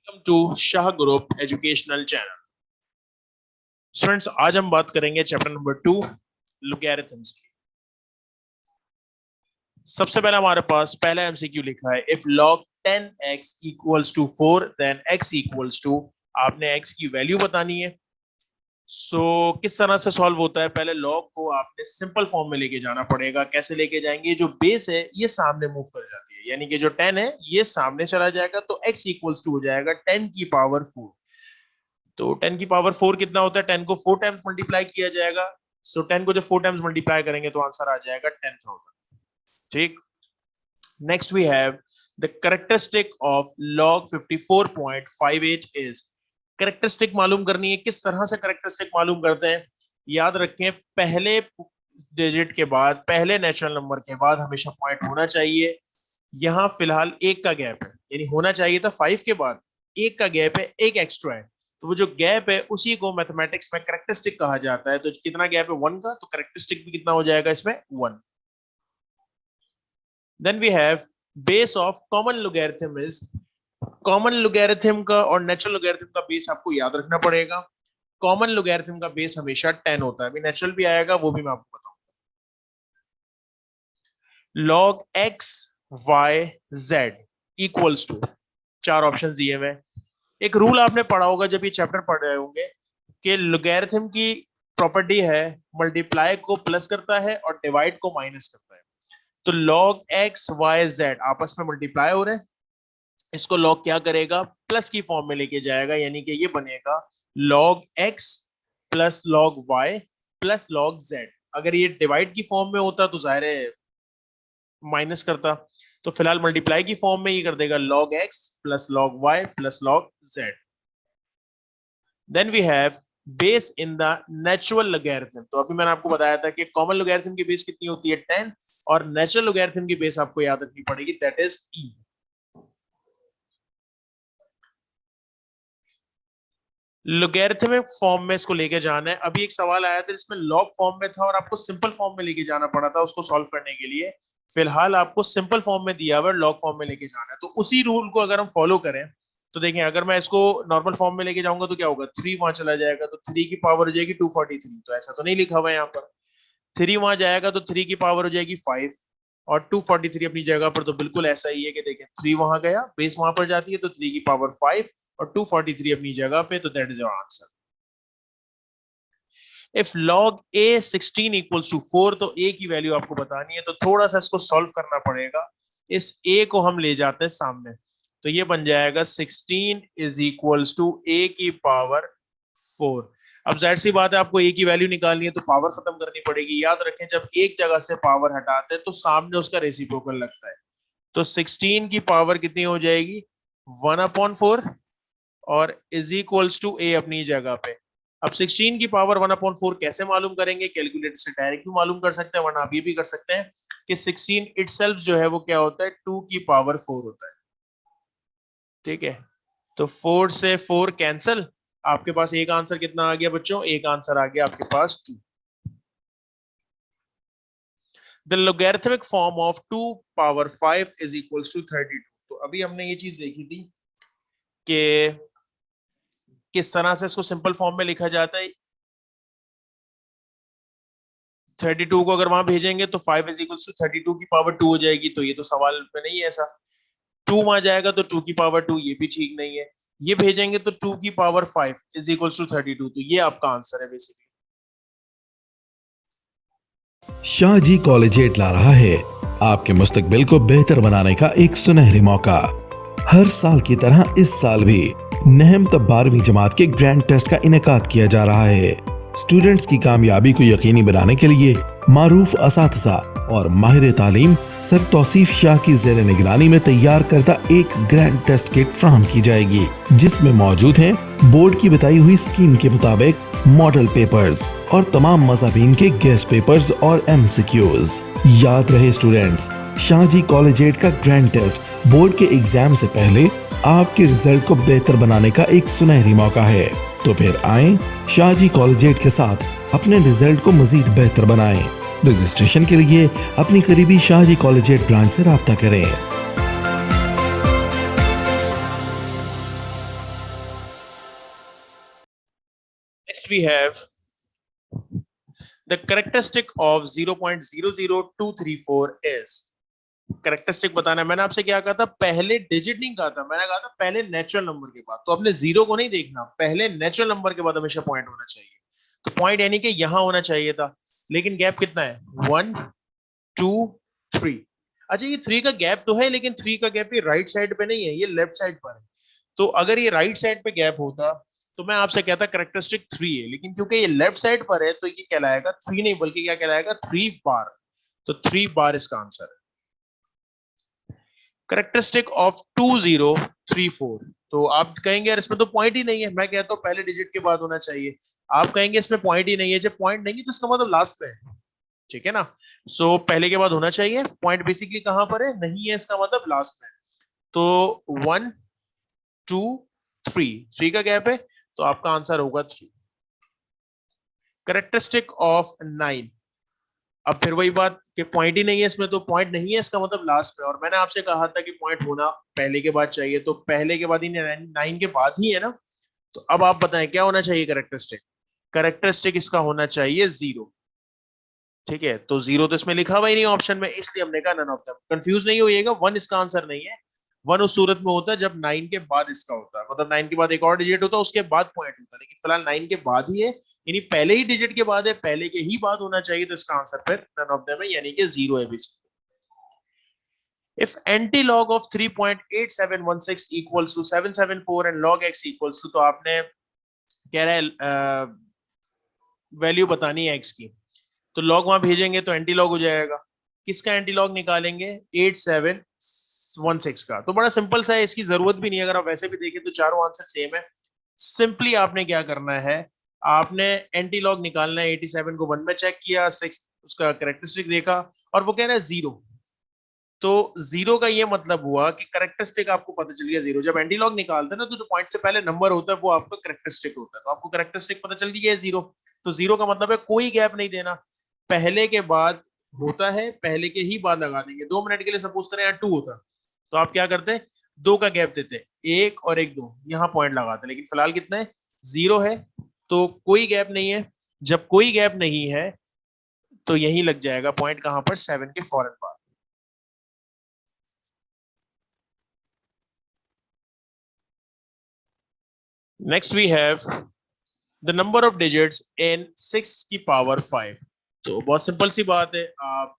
Welcome to Shah group educational channel. Students, आज हम बात करेंगे चैप्टर नंबर 2 लॉगरिथम्स की। सबसे पहले हमारे पास पहला एमसीक्यू लिखा है, if log 10x equals to 4 then x equals to, आपने x की वैल्यू बतानी है। किस तरह से सॉल्व होता है, पहले log को आपने सिंपल फॉर्म में लेके जाना पड़ेगा। कैसे लेके जाएंगे, जो बेस है ये सामने मूव कर जाती है, यानी कि जो 10 है ये सामने चला जाएगा, तो x इक्वल्स टू हो जाएगा 10 की पावर 4। तो 10 की पावर 4 कितना होता है, 10 को 4 टाइम्स मल्टीप्लाई किया जाएगा। 10 को जब 4 टाइम्स मल्टीप्लाई करेंगे तो आंसर आ जाएगा 10,000। ठीक। Next we have the characteristic of log 54.58 is. Characteristic मालूम करनी है। किस तरह से कैरेक्टरिस्टिक मालूम करते हैं, याद रखें, पहले डिजिट के बाद, पहले नेचुरल नंबर के बाद हमेशा पॉइंट होना चाहिए। यहां फिलहाल एक का गैप है, यानी होना चाहिए था 5 के बाद, एक का गैप है, एक एक्स्ट्रा है, तो वो जो गैप है उसी को मैथमेटिक्स में कैरेक्टरिस्टिक कहा जाता है। तो कितना गैप है, 1 का, तो कैरेक्टरिस्टिक भी कितना हो जाएगा इसमें, 1। Then we have base of common logarithm is. Common logarithm का और नेचुरल लोगैरिथम का बेस आपको याद रखना पड़ेगा। कॉमन लोगैरिथम का बेस हमेशा 10 होता है, अभी नेचुरल भी आएगा, वो भी मैं आपको बताऊंगा। log x y z equals to, चार ऑप्शन दिए हुए। एक रूल आपने पढ़ा होगा जब ये चैप्टर पढ़ रहे होंगे कि लोगैरिथम की प्रॉपर्टी है मल्टीप्लाई को प्लस करता है और डिवाइड को माइनस करता है। तो log x y z आपस में मल्टीप्लाई हो रहे हैं, इसको log क्या करेगा, प्लस की फॉर्म में लेके जाएगा, यानी कि ये बनेगा log x plus log y plus log z। अगर ये डिवाइड की फॉर्म में होता तो जाहिर है माइनस करता, तो फिलहाल मल्टीप्लाई की फॉर्म में ये कर देगा log x plus log y plus log z। Then we have base in the natural logarithm. तो अभी मैंने आपको बताया था कि कॉमन लोगैरिथम की बेस कितनी होती है, 10, और नेचुरल लोगैरिथम की बेस आपको याद रखनी पड़ेगी, that is e। Logarithmic form में इसको लेके जाना है। अभी एक सवाल आया था जिसमें लॉग फॉर्म में था और आपको सिंपल फॉर्म में लेके जाना पड़ा था उसको सॉल्व करने के लिए। फिलहाल आपको सिंपल फॉर्म में दिया हुआ है, लॉग फॉर्म में लेके जाना है। तो उसी रूल को अगर हम फॉलो करें तो देखें, अगर मैं इसको नॉर्मल फॉर्म में लेके जाऊंगा तो क्या होगा, 3 वहां चला जाएगा, तो 3 की पावर हो जाएगी 243। तो ऐसा तो नहीं लिखा हुआ है यहाँ पर, 3 वहां जाएगा तो 3 की पावर हो जाएगी 5 और 243 अपनी जगह पर, तो बिल्कुल ऐसा ही है कि देखें 3 वहां गया, बेस वहां पर जाती है, तो 3 की पावर 5 और 243 अपनी जगह पे, तो that is your answer. If log a 16 equals to 4, तो a की वैल्यू आपको बतानी है, तो थोड़ा सा इसको सॉल्व करना पड़ेगा। इस a को हम ले जाते हैं सामने, तो ये बन जाएगा 16 इज इक्वल्स टू a की पावर 4। अब जाहिर सी बात है, आपको a की वैल्यू निकालनी है तो पावर खत्म करनी पड़ेगी। याद रखें, जब एक जगह से पावर हटाते हैं तो सामने उसका रेसिप्रोकल लगता है, तो 16 की पावर कितनी हो जाएगी, 1/4, और इज इक्वल्स टू a अपनी जगह पे। अब 16 की पावर 1/4 कैसे मालूम करेंगे, कैलकुलेटर से डायरेक्ट भी मालूम कर सकते हैं, वरना आप ये भी कर सकते हैं कि 16 इटसेल्फ जो है वो क्या होता है, 2 की पावर 4 होता है। ठीक है, तो 4 से 4 कैंसिल, आपके पास एक आंसर कितना आ गया बच्चों, एक आंसर आ गया आपके पास 2। The logarithmic form of 2 power 5 is equals to 32। तो अभी हमने ये चीज देखी थी कि किस तरह से इसको सिंपल फॉर्म में लिखा जाता है। 32 को अगर वहां भेजेंगे तो 5 इज इक्वल्स टू 32 की पावर 2 हो जाएगी, तो ये तो सवाल में नहीं है ऐसा। 2 वहां जाएगा तो 2 की पावर 2, ये भी ठीक नहीं है। ये भेजेंगे तो 2 की पावर 5 इज इक्वल्स टू 32, तो ये आपका आंसर है बेसिकली। शाहजी कॉलेजिएट ला रहा है आपके मुस्तकबिल को बेहतर बनाने का एक सुनहरी मौका। हर साल की तरह इस साल भी नहम तब 12वीं जमात के ग्रैंड टेस्ट का इनेकाद किया जा रहा है। स्टूडेंट्स की कामयाबी को यकीनी बनाने के लिए मारूफ असातिज़ा और माहिर तालीम सर तौसीफ शाह की ज़ेर निगरानी में तैयार करदा एक ग्रैंड टेस्ट किट फ्राहम की जाएगी, जिसमें मौजूद हैं बोर्ड की बताई हुई स्कीम के मुताबिक मॉडल पेपर्स और तमाम मज़ाबीन के गेस्ट पेपर्स और MCQs। याद रहे स्टूडेंट्स, शाहजी कॉलेजिएट का ग्रैंड टेस्ट बोर्ड के एग्जाम से पहले आपके रिजल्ट को बेहतर बनाने का एक सुनहरी मौका है। तो फिर आएं शाहजी कॉलेजिएट के साथ अपने रिजल्ट को मजीद बेहतर बनाएं। रजिस्ट्रेशन के लिए अपनी करीबी शाहजी कॉलेजिएट ब्रांच से राब्ता करें। next we have the characteristic of 0.00234 is, characteristic बताना है। मैंने आपसे क्या कहा था, पहले डिजिट नहीं कहा था, मैंने कहा था पहले नेचुरल नंबर के बाद। तो आपने जीरो को नहीं देखना, पहले नेचुरल नंबर के बाद हमेशा पॉइंट होना चाहिए। तो पॉइंट यानी कि यहां होना चाहिए था, लेकिन गैप कितना है, 1 2 3। अच्छा ये 3 का गैप तो है, लेकिन 3 का गैप ये राइट साइड पे नहीं है, ये लेफ्ट साइड पर है। तो अगर ये राइट साइड पे गैप होता तो मैं आपसे कहता कैरेक्टरिस्टिक 3 है, लेकिन क्योंकि ये लेफ्ट साइड पर है तो ये कहलाएगा 3 नहीं, बल्कि क्या कहलाएगा, 3 बार। तो 3 बार इसका आंसर है। कैरेक्टरिस्टिक ऑफ 2034, तो आप कहेंगे यार इसमें तो पॉइंट ही नहीं है। मैं कहता हूं पहले डिजिट के बाद होना चाहिए। आप कहेंगे इसमें पॉइंट ही नहीं है, जब पॉइंट नहीं है तो इसका मतलब लास्ट पे है, ठीक है ना। सो पहले के बाद होना चाहिए, पॉइंट बेसिकली कहां पर है, नहीं है, इसका मतलब लास्ट में। तो 1 2 3 का गैप है, तो आपका आंसर होगा 3। कैरेक्टरिस्टिक ऑफ 9, अब फिर वही बात कि पॉइंट ही नहीं है इसमें, तो पॉइंट नहीं है इसका मतलब लास्ट पे। और मैंने आपसे कहा था कि पॉइंट होना पहले के बाद चाहिए, तो पहले के बाद ही 9 के बाद ही है ना। तो अब आप बताएं क्या होना चाहिए कैरेक्टरिस्टिक। कैरेक्टरिस्टिक इसका होना चाहिए 0, ठीक है। तो 0 तो इसमें लिखा हुआ ही नहीं ऑप्शन में, इसलिए हमने कहा नन ऑफ देम। कंफ्यूज नहीं होइएगा, 1 इसका आंसर नहीं है। 1 उस सूरत में होता है जब 9 के बाद इसका होता है, मतलब 9 के बाद एक और डिजिट होता है, उसके बाद पॉइंट होता है। लेकिन फिलहाल 9 के बाद ही है, यानी पहले ही डिजिट के बाद है, पहले के ही बाद होना चाहिए। तो इसका आंसर फिर नन ऑफ देम है, यानी कि 0 है basically. If anti-log of 3.8716 equals to 774 and log x equals to, तो आपने कह रहा है वैल्यू बतानी है x की, तो लॉग वहां भेजेंगे तो एंटी लॉग हो जाएगा। किसका एंटी लॉग निकालेंगे, 8716 का। तो बड़ा सिंपल सा है, इसकी जरूरत भी नहीं है। अगर आप वैसे भी देखें तो चारों आंसर सेम है। सिंपली आपने क्या करना है, आपने एंटी लॉग निकालना है। 87 को 1 में चेक किया, 6 उसका कैरेक्टरिस्टिक देखा, और वो कह रहा है 0। तो 0 का ये मतलब हुआ कि कैरेक्टरिस्टिक आपको पता चल गया 0। जब एंटी लॉग निकालते हैं ना, तो जो पॉइंट से पहले नंबर होता है वो आपका कैरेक्टरिस्टिक होता है। तो आपको कैरेक्टरिस्टिक पता चल गया है 0। तो 0 का मतलब है कोई गैप नहीं देना, पहले के बाद होता है, पहले के ही बाद लगा देंगे। 2 मिनट के लिए सपोज करें यहाँ 2 होता, तो आप क्या करते हैं, 2 का गैप देते, 1 और 1 2, यहाँ पॉइंट लगाते। लेकिन फिलहाल कितना है, 0 है, तो कोई गैप नहीं है। जब कोई गैप नहीं है तो यही लग जाएगा पॉइंट, कहां पर, 7 के फौरन बाद। Next we have the number of digits in 6 की पावर 5। तो बहुत सिंपल सी बात है, आप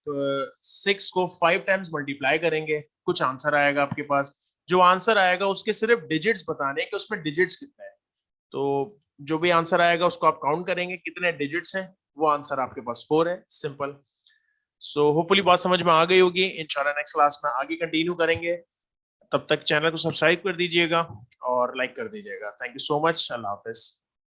6 को 5 टाइम्स मल्टीप्लाई करेंगे, कुछ आंसर आएगा आपके पास। जो आंसर आएगा उसके सिर्फ डिजिट्स बताने कि उसमें डिजिट्स कितने हैं। तो जो भी आंसर आएगा उसको आप काउंट करेंगे कितने डिजिट्स हैं, वो आंसर आपके पास 4 है, सिंपल। सो होपफुली बात समझ में आ गई होगी। इंशाल्लाह नेक्स्ट क्लास में आगे कंटिन्यू करेंगे। तब तक चैनल को सब्सक्राइब कर दीजिएगा और लाइक कर दीजिएगा। Thank you so much, Allah Hafiz.